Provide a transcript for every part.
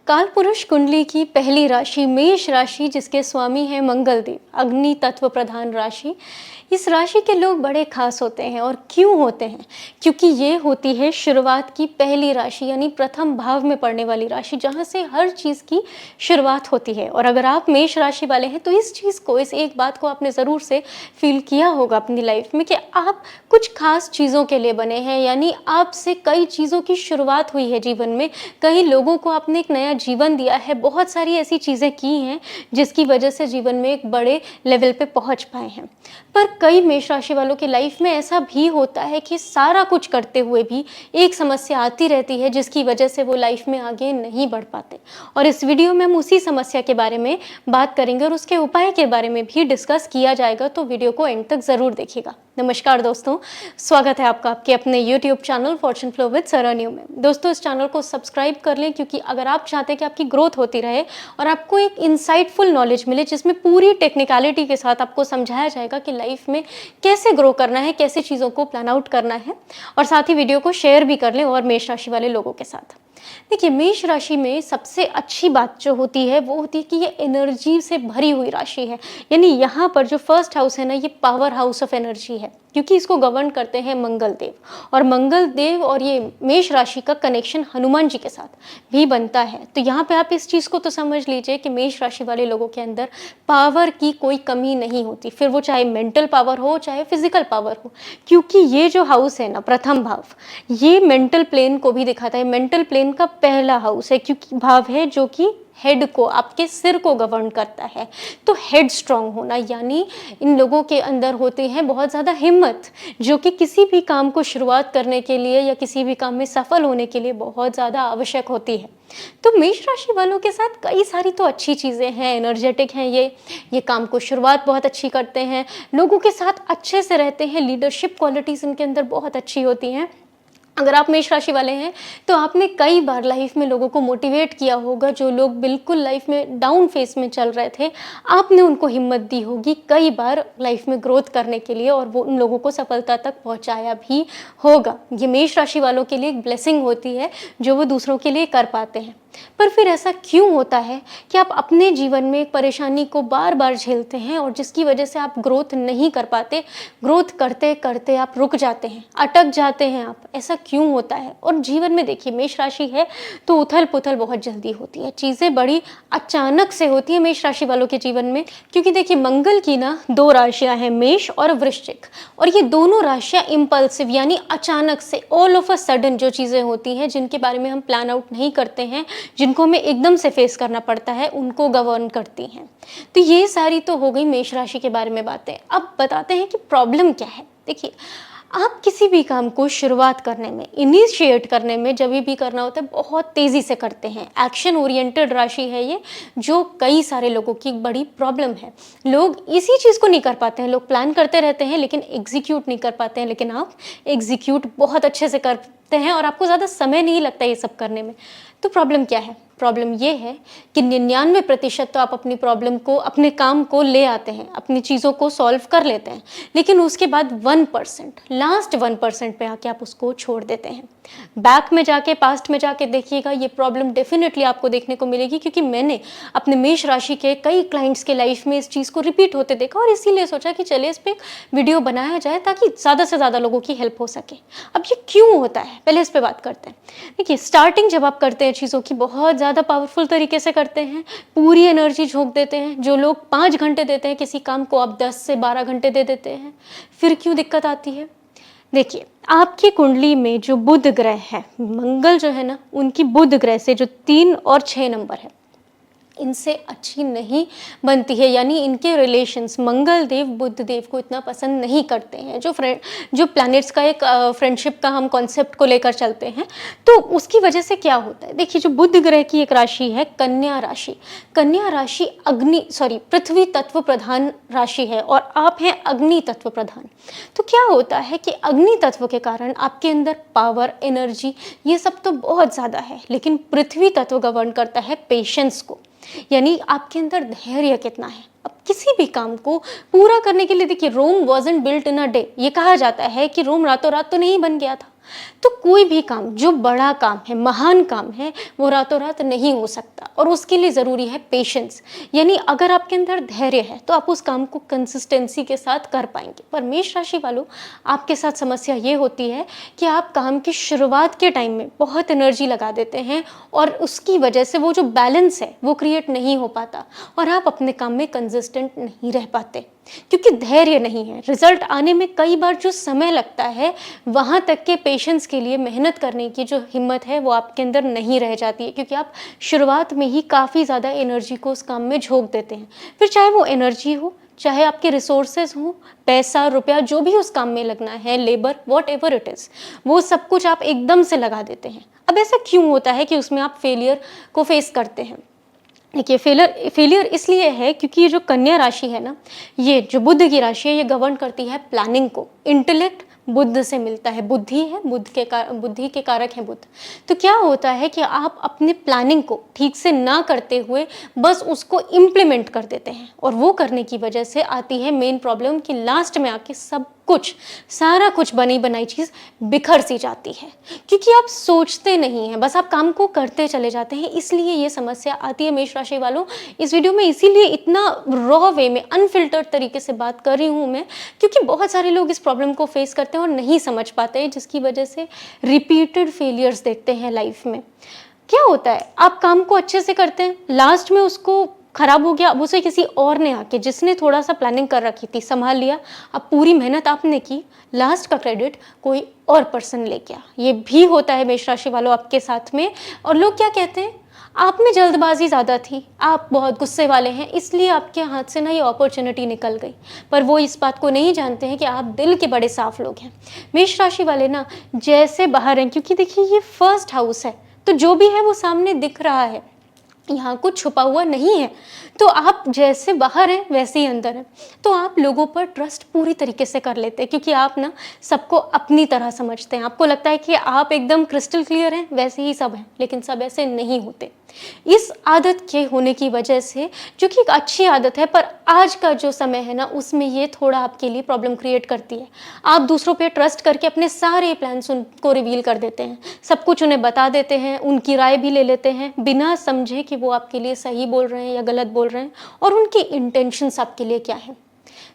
कालपुरुष कुंडली की पहली राशि मेष राशि, जिसके स्वामी हैं मंगल देव, अग्नि तत्व प्रधान राशि। इस राशि के लोग बड़े खास होते हैं। और क्यों होते हैं? क्योंकि ये होती है शुरुआत की पहली राशि, यानी प्रथम भाव में पड़ने वाली राशि, जहाँ से हर चीज़ की शुरुआत होती है। और अगर आप मेष राशि वाले हैं तो इस चीज़ को, इस एक बात को आपने ज़रूर से फील किया होगा अपनी लाइफ में कि आप कुछ खास चीज़ों के लिए बने हैं, यानी आपसे कई चीज़ों की शुरुआत हुई है जीवन में। कई लोगों को आपने एक नया जीवन दिया है, बहुत सारी ऐसी चीज़ें की हैं जिसकी वजह से जीवन में एक बड़े लेवल पे पहुंच पाए हैं। पर कई मेष राशि वालों की लाइफ में ऐसा भी होता है कि सारा कुछ करते हुए भी एक समस्या आती रहती है, जिसकी वजह से वो लाइफ में आगे नहीं बढ़ पाते। और इस वीडियो में हम उसी समस्या के बारे में बात करेंगे और उसके उपाय के बारे में भी डिस्कस किया जाएगा, तो वीडियो को एंड तक ज़रूर देखिएगा। नमस्कार दोस्तों, स्वागत है आपका आपके अपने YouTube channel fortune flow with Saranyu में। दोस्तों, इस चैनल को सब्सक्राइब कर लें, क्योंकि अगर आप चाहते हैं कि आपकी ग्रोथ होती रहे और आपको एक इंसाइटफुल नॉलेज मिले, जिसमें पूरी टेक्निकलिटी के साथ आपको समझाया जाएगा कि लाइफ में कैसे ग्रो करना है, कैसे चीज़ों को प्लान आउट करना है, और साथ ही वीडियो को शेयर भी कर लें और मेष राशि वाले लोगों के साथ। देखिए, मेष राशि में सबसे अच्छी बात जो होती है वो होती है कि ये एनर्जी से भरी हुई राशि है। यानी यहाँ पर जो फर्स्ट हाउस है ना, ये पावर हाउस ऑफ एनर्जी है, क्योंकि इसको गवर्न करते हैं मंगल देव। और मंगल देव और ये मेष राशि का कनेक्शन हनुमान जी के साथ भी बनता है। तो यहाँ पे आप इस चीज़ को तो समझ लीजिए कि मेष राशि वाले लोगों के अंदर पावर की कोई कमी नहीं होती, फिर वो चाहे मेंटल पावर हो चाहे फिजिकल पावर हो। क्योंकि ये जो हाउस है ना, प्रथम भाव, ये मेंटल प्लेन को भी दिखाता है। मेंटल प्लेन का पहला हाउस है, क्योंकि भाव है जो कि हेड को, आपके सिर को गवर्न करता है। तो हेड स्ट्रांग होना, यानी इन लोगों के अंदर होती है बहुत ज़्यादा हिम्मत, जो कि किसी भी काम को शुरुआत करने के लिए या किसी भी काम में सफल होने के लिए बहुत ज़्यादा आवश्यक होती है। तो मेष राशि वालों के साथ कई सारी तो अच्छी चीज़ें हैं, एनर्जेटिक हैं, ये काम को शुरुआत बहुत अच्छी करते हैं, लोगों के साथ अच्छे से रहते हैं, लीडरशिप क्वालिटीज़ इनके अंदर बहुत अच्छी होती हैं। अगर आप मेष राशि वाले हैं तो आपने कई बार लाइफ में लोगों को मोटिवेट किया होगा, जो लोग बिल्कुल लाइफ में डाउन फेस में चल रहे थे, आपने उनको हिम्मत दी होगी कई बार लाइफ में ग्रोथ करने के लिए, और वो उन लोगों को सफलता तक पहुंचाया भी होगा। ये मेष राशि वालों के लिए एक ब्लेसिंग होती है जो वो दूसरों के लिए कर पाते हैं। पर फिर ऐसा क्यों होता है कि आप अपने जीवन में एक परेशानी को बार बार झेलते हैं और जिसकी वजह से आप ग्रोथ नहीं कर पाते, ग्रोथ करते करते आप रुक जाते हैं, अटक जाते हैं आप? ऐसा क्यों होता है? और जीवन में देखिए, मेष राशि है तो उथल पुथल बहुत जल्दी होती है, चीज़ें बड़ी अचानक से होती है मेष राशि वालों के जीवन में। क्योंकि देखिए, मंगल की ना दो राशियां हैं, मेष और वृश्चिक, और ये दोनों राशियां इम्पल्सिव, यानी अचानक से, ऑल ऑफ अ सडन जो चीज़ें होती हैं, जिनके बारे में हम प्लान आउट नहीं करते हैं, जिनको हमें एकदम से फेस करना पड़ता है, उनको गवर्न करती हैं। तो ये सारी तो हो गई मेष राशि के बारे में बातें। अब बताते हैं कि प्रॉब्लम क्या है। देखिए, आप किसी भी काम को शुरुआत करने में, इनिशिएट करने में, जब भी करना होता है, बहुत तेज़ी से करते हैं। एक्शन ओरिएंटेड राशि है ये, जो कई सारे लोगों की बड़ी प्रॉब्लम है। लोग इसी चीज़ को नहीं कर पाते हैं, लोग प्लान करते रहते हैं लेकिन एग्जीक्यूट नहीं कर पाते हैं। लेकिन आप एग्जीक्यूट बहुत अच्छे से करते हैं और आपको ज़्यादा समय नहीं लगता ये सब करने में। तो प्रॉब्लम क्या है? प्रॉब्लम ये है कि 99% तो आप अपनी प्रॉब्लम को, अपने काम को ले आते हैं, अपनी चीज़ों को सॉल्व कर लेते हैं, लेकिन उसके बाद 1%, लास्ट 1% पे आके आप उसको छोड़ देते हैं। बैक में जाके, पास्ट में जाके देखिएगा, ये प्रॉब्लम डेफिनेटली आपको देखने को मिलेगी। क्योंकि मैंने अपने मेष राशि के कई क्लाइंट्स के लाइफ में इस चीज़ को रिपीट होते देखा, और इसीलिए सोचा कि चलिए इस पर एक वीडियो बनाया जाए ताकि ज़्यादा से ज़्यादा लोगों की हेल्प हो सके। अब ये क्यों होता है, पहले इस पर बात करते हैं। देखिए, स्टार्टिंग जब आप करते हैं चीज़ों की, बहुत ज़्यादा पावरफुल तरीके से करते हैं, पूरी एनर्जी झोंक देते हैं। जो लोग 5 घंटे देते हैं किसी काम को, आप 10 से 12 घंटे दे देते हैं। फिर क्यों दिक्कत आती है? देखिए, आपकी कुंडली में जो बुध ग्रह है, मंगल जो है ना, उनकी बुध ग्रह से जो 3 और 6 नंबर है, इनसे अच्छी नहीं बनती है। यानी इनके रिलेशंस मंगल देव बुध देव को इतना पसंद नहीं करते हैं। जो प्लैनेट्स का एक फ्रेंडशिप का हम कॉन्सेप्ट को लेकर चलते हैं, तो उसकी वजह से क्या होता है? देखिए, जो बुध ग्रह की एक राशि है कन्या राशि, कन्या राशि पृथ्वी तत्व प्रधान राशि है, और आप हैं अग्नि तत्व प्रधान। तो क्या होता है कि अग्नि तत्व के कारण आपके अंदर पावर, एनर्जी, ये सब तो बहुत ज़्यादा है, लेकिन पृथ्वी तत्व गवर्न करता है पेशेंस को, यानी आपके अंदर धैर्य कितना है। अब किसी भी काम को पूरा करने के लिए, देखिए, Rome wasn't built in a day, ये कहा जाता है कि रोम रातों रात तो नहीं बन गया था। तो कोई भी काम जो बड़ा काम है, महान काम है, वो रातों रात नहीं हो सकता और उसके लिए ज़रूरी है पेशेंस। यानी अगर आपके अंदर धैर्य है तो आप उस काम को कंसिस्टेंसी के साथ कर पाएंगे। पर मेष राशि वालों, आपके साथ समस्या ये होती है कि आप काम की शुरुआत के टाइम में बहुत एनर्जी लगा देते हैं और उसकी वजह से वो जो बैलेंस है वो क्रिएट नहीं हो पाता और आप अपने काम में कंसिस्टेंट नहीं रह पाते क्योंकि धैर्य नहीं है। रिजल्ट आने में कई बार जो समय लगता है, वहाँ तक के पेशेंस के लिए मेहनत करने की जो हिम्मत है वो आपके अंदर नहीं रह जाती है क्योंकि आप शुरुआत में ही काफ़ी ज़्यादा एनर्जी को उस काम में झोंक देते हैं। फिर चाहे वो एनर्जी हो, चाहे आपके रिसोर्सेज हो, पैसा रुपया जो भी उस काम में लगना है, labour, what ever it is, वो सब कुछ आप एकदम से लगा देते हैं। अब ऐसा क्यों होता है कि उसमें आप फेलियर को फेस करते हैं? देखिए, फेलियर इसलिए है क्योंकि ये जो कन्या राशि है ना, ये जो बुध की राशि है, ये गवर्न करती है प्लानिंग को। इंटेलेक्ट बुध से मिलता है, बुद्धि है, बुद्धि के कारक हैं बुध। तो क्या होता है कि आप अपने प्लानिंग को ठीक से ना करते हुए बस उसको इम्प्लीमेंट कर देते हैं और वो करने की वजह से आती है मेन प्रॉब्लम कि लास्ट में आके सब कुछ, सारा कुछ बनी बनाई चीज़ बिखर सी जाती है क्योंकि आप सोचते नहीं हैं, बस आप काम को करते चले जाते हैं। इसलिए ये समस्या आती है मेष राशि वालों। इस वीडियो में इसीलिए इतना रॉ वे में, अनफिल्टर्ड तरीके से बात कर रही हूँ मैं, क्योंकि बहुत सारे लोग इस प्रॉब्लम को फेस करते हैं और नहीं समझ पाते हैं, जिसकी वजह से रिपीटेड फेलियर्स देखते हैं लाइफ में। क्या होता है, आप काम को अच्छे से करते हैं, लास्ट में उसको खराब हो गया, अब उसे किसी और ने आके, जिसने थोड़ा सा प्लानिंग कर रखी थी, संभाल लिया। अब पूरी मेहनत आपने की, लास्ट का क्रेडिट कोई और पर्सन ले गया। ये भी होता है मेष राशि वालों आपके साथ में। और लोग क्या कहते हैं, आप में जल्दबाजी ज़्यादा थी, आप बहुत गुस्से वाले हैं, इसलिए आपके हाथ से ना ये अपॉर्चुनिटी निकल गई। पर वो इस बात को नहीं जानते हैं कि आप दिल के बड़े साफ लोग हैं। मेष राशि वाले ना जैसे बाहर हैं, क्योंकि देखिए ये फर्स्ट हाउस है, तो जो भी है वो सामने दिख रहा है, यहाँ कुछ छुपा हुआ नहीं है। तो आप जैसे बाहर हैं वैसे ही अंदर हैं। तो आप लोगों पर ट्रस्ट पूरी तरीके से कर लेते हैं क्योंकि आप ना सबको अपनी तरह समझते हैं। आपको लगता है कि आप एकदम क्रिस्टल क्लियर हैं, वैसे ही सब हैं, लेकिन सब ऐसे नहीं होते। इस आदत के होने की वजह से, जो कि एक अच्छी आदत है, पर आज का जो समय है ना, उसमें ये थोड़ा आपके लिए प्रॉब्लम क्रिएट करती है। आप दूसरों पे ट्रस्ट करके अपने सारे प्लान्स उनको रिवील कर देते हैं, सब कुछ उन्हें बता देते हैं, उनकी राय भी ले लेते हैं बिना समझे कि वो आपके लिए सही बोल रहे हैं या गलत बोल रहे हैं और उनकी इंटेंशंस आपके लिए क्या है।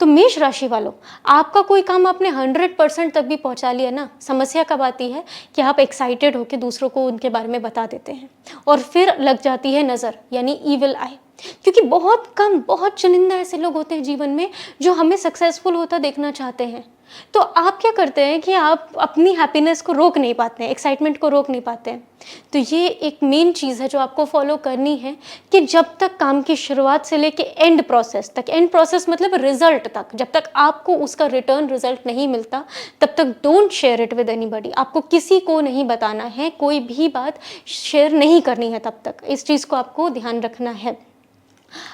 तो मेष राशि वालों, आपका कोई काम आपने 100% तक भी पहुंचा लिया ना, समस्या कब आती है कि आप एक्साइटेड होकर दूसरों को उनके बारे में बता देते हैं और फिर लग जाती है नज़र, यानी ईविल आई। क्योंकि बहुत कम, बहुत चुनिंदा ऐसे लोग होते हैं जीवन में जो हमें सक्सेसफुल होता देखना चाहते हैं। तो आप क्या करते हैं कि आप अपनी हैप्पीनेस को रोक नहीं पाते हैं, एक्साइटमेंट को रोक नहीं पाते हैं। तो ये एक मेन चीज़ है जो आपको फॉलो करनी है कि जब तक काम की शुरुआत से लेके एंड प्रोसेस तक, एंड प्रोसेस मतलब रिजल्ट तक, जब तक आपको उसका रिटर्न रिजल्ट नहीं मिलता, तब तक don't share it with anybody. आपको किसी को नहीं बताना है, कोई भी बात शेयर नहीं करनी है तब तक। इस चीज़ को आपको ध्यान रखना है।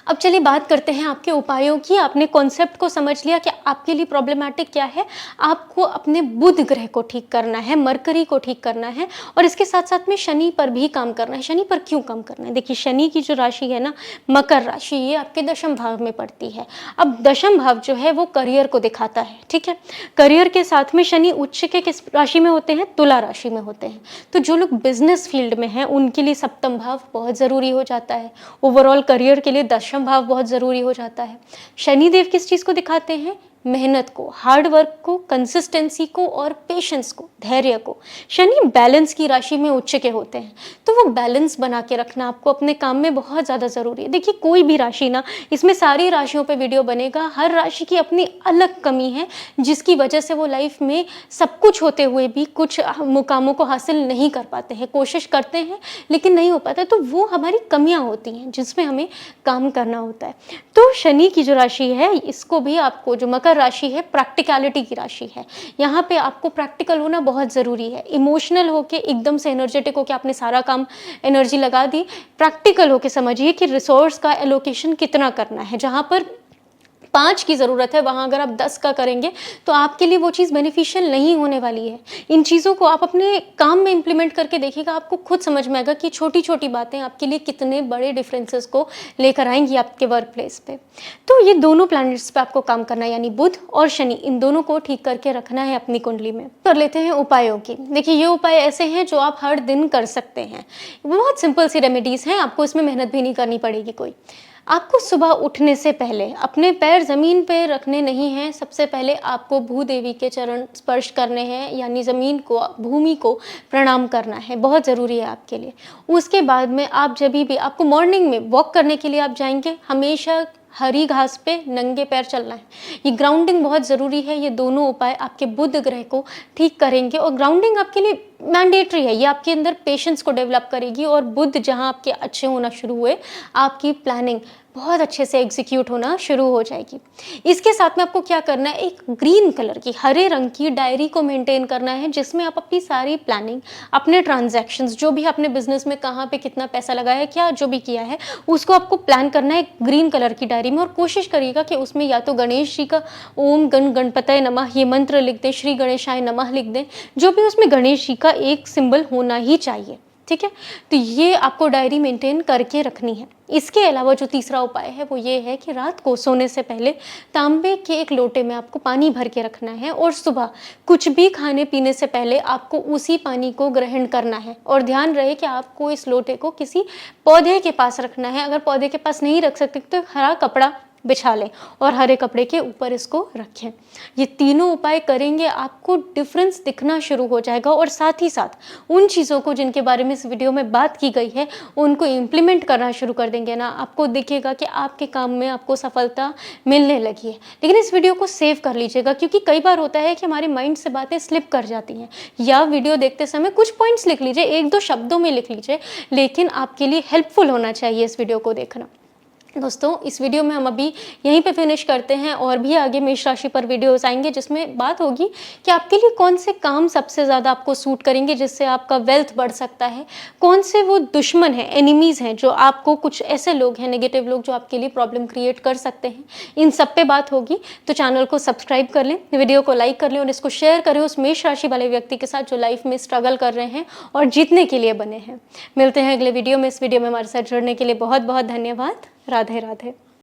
अब चलिए बात करते हैं आपके उपायों की। आपने कॉन्सेप्ट को समझ लिया कि आपके लिए प्रॉब्लमैटिक क्या है। आपको अपने बुध ग्रह को ठीक करना है, मरकरी को ठीक करना है और इसके साथ साथ में शनि पर भी काम करना है। शनि पर क्यों काम करना है? देखिए, शनि की जो राशि है ना, मकर राशि, ये आपके दशम भाव में पड़ती है। अब दशम भाव जो है वो करियर को दिखाता है, ठीक है। करियर के साथ में शनि उच्च के किस राशि में होते हैं? तुला राशि में होते हैं। तो जो लोग बिजनेस फील्ड में हैं उनके लिए सप्तम भाव बहुत ज़रूरी हो जाता है। ओवरऑल करियर के लिए दशम भाव बहुत ज़रूरी हो जाता है। शनिदेव किस चीज़ को दिखाते हैं? मेहनत को, हार्ड वर्क को, कंसिस्टेंसी को और पेशेंस को, धैर्य को। शनि बैलेंस की राशि में उच्च के होते हैं, तो वो बैलेंस बना के रखना आपको अपने काम में बहुत ज़्यादा ज़रूरी है। देखिए, कोई भी राशि ना, इसमें सारी राशियों पे वीडियो बनेगा, हर राशि की अपनी अलग कमी है जिसकी वजह से वो लाइफ में सब कुछ होते हुए भी कुछ मुकामों को हासिल नहीं कर पाते हैं। कोशिश करते हैं लेकिन नहीं हो पाता, तो वो हमारी कमियाँ होती हैं जिसमें हमें काम करना होता है। तो शनि की जो राशि है, इसको भी आपको, जो मकर राशि है, प्रैक्टिकलिटी की राशि है। यहाँ पे आपको प्रैक्टिकल होना बहुत ज़रूरी है। इमोशनल होके, एकदम से एनर्जेटिक होके आपने सारा काम एनर्जी लगा दी, प्रैक्टिकल होके समझिए कि रिसोर्स का एलोकेशन कितना करना है। जहाँ पर 5 की ज़रूरत है, वहाँ अगर आप 10 का करेंगे तो आपके लिए वो चीज़ बेनिफिशियल नहीं होने वाली है। इन चीज़ों को आप अपने काम में इम्प्लीमेंट करके देखिएगा, आपको खुद समझ में आएगा कि छोटी-छोटी बातें आपके लिए कितने बड़े डिफरेंसेस को लेकर आएँगी आपके वर्क प्लेस पे। तो ये दोनों प्लैनेट्स पे आपको काम करना है, यानी बुध और शनि, इन दोनों को ठीक करके रखना है अपनी कुंडली में। कर लेते हैं उपायों की। देखिए, ये उपाय ऐसे हैं जो आप हर दिन कर सकते हैं। बहुत सिंपल सी रेमेडीज़ हैं, आपको इसमें मेहनत भी नहीं करनी पड़ेगी कोई। आपको सुबह उठने से पहले अपने पैर ज़मीन पे रखने नहीं हैं। सबसे पहले आपको भूदेवी के चरण स्पर्श करने हैं, यानी ज़मीन को, भूमि को प्रणाम करना है, बहुत ज़रूरी है आपके लिए। उसके बाद में आप जभी भी आपको मॉर्निंग में वॉक करने के लिए आप जाएंगे, हमेशा हरी घास पे नंगे पैर चलना है। ये ग्राउंडिंग बहुत ज़रूरी है। ये दोनों उपाय आपके बुध ग्रह को ठीक करेंगे और ग्राउंडिंग आपके लिए मैंडेटरी है। ये आपके अंदर पेशेंस को डेवलप करेगी और बुध जहाँ आपके अच्छे होना शुरू हुए, आपकी प्लानिंग बहुत अच्छे से एग्जीक्यूट होना शुरू हो जाएगी। इसके साथ में आपको क्या करना है, एक ग्रीन कलर की, हरे रंग की डायरी को मेंटेन करना है, जिसमें आप अपनी सारी प्लानिंग, अपने ट्रांजैक्शंस, जो भी आपने बिजनेस में कहाँ पे कितना पैसा लगाया है, क्या जो भी किया है, उसको आपको प्लान करना है ग्रीन कलर की डायरी में। और कोशिश करिएगा कि उसमें या तो गणेश जी का ओम गण गणपतये नमः ये मंत्र लिख दें, श्री गणेशाय नमः लिख दें, जो भी उसमें गणेश जी का एक सिंबल होना ही चाहिए। ठीक है, तो ये आपको डायरी मेंटेन करके रखनी है। इसके अलावा जो तीसरा उपाय है वो ये है कि रात को सोने से पहले तांबे के एक लोटे में आपको पानी भर के रखना है और सुबह कुछ भी खाने पीने से पहले आपको उसी पानी को ग्रहण करना है। और ध्यान रहे कि आपको इस लोटे को किसी पौधे के पास रखना है। अगर पौधे के पास नहीं रख सकते तो हरा कपड़ा बिछा लें और हरे कपड़े के ऊपर इसको रखें। ये तीनों उपाय करेंगे, आपको डिफरेंस दिखना शुरू हो जाएगा। और साथ ही साथ उन चीज़ों को जिनके बारे में इस वीडियो में बात की गई है, उनको इम्प्लीमेंट करना शुरू कर देंगे ना, आपको दिखेगा कि आपके काम में आपको सफलता मिलने लगी है। लेकिन इस वीडियो को सेव कर लीजिएगा, क्योंकि कई बार होता है कि हमारे माइंड से बातें स्लिप कर जाती हैं। या वीडियो देखते समय कुछ पॉइंट्स लिख लीजिए, 1-2 शब्दों में लिख लीजिए, लेकिन आपके लिए हेल्पफुल होना चाहिए इस वीडियो को देखना। दोस्तों, इस वीडियो में हम अभी यहीं पे फिनिश करते हैं और भी आगे मेष राशि पर वीडियोस आएंगे, जिसमें बात होगी कि आपके लिए कौन से काम सबसे ज़्यादा आपको सूट करेंगे, जिससे आपका वेल्थ बढ़ सकता है, कौन से वो दुश्मन हैं, एनिमीज़ हैं, जो आपको, कुछ ऐसे लोग हैं, नेगेटिव लोग, जो आपके लिए प्रॉब्लम क्रिएट कर सकते हैं। इन सब पे बात होगी। तो चैनल को सब्सक्राइब कर लें, वीडियो को लाइक कर लें और इसको शेयर करें उस मेष राशि वाले व्यक्ति के साथ जो लाइफ में स्ट्रगल कर रहे हैं और जीतने के लिए बने हैं। मिलते हैं अगले वीडियो में। इस वीडियो में हमारे साथ जुड़ने के लिए बहुत बहुत धन्यवाद। राधे राधे।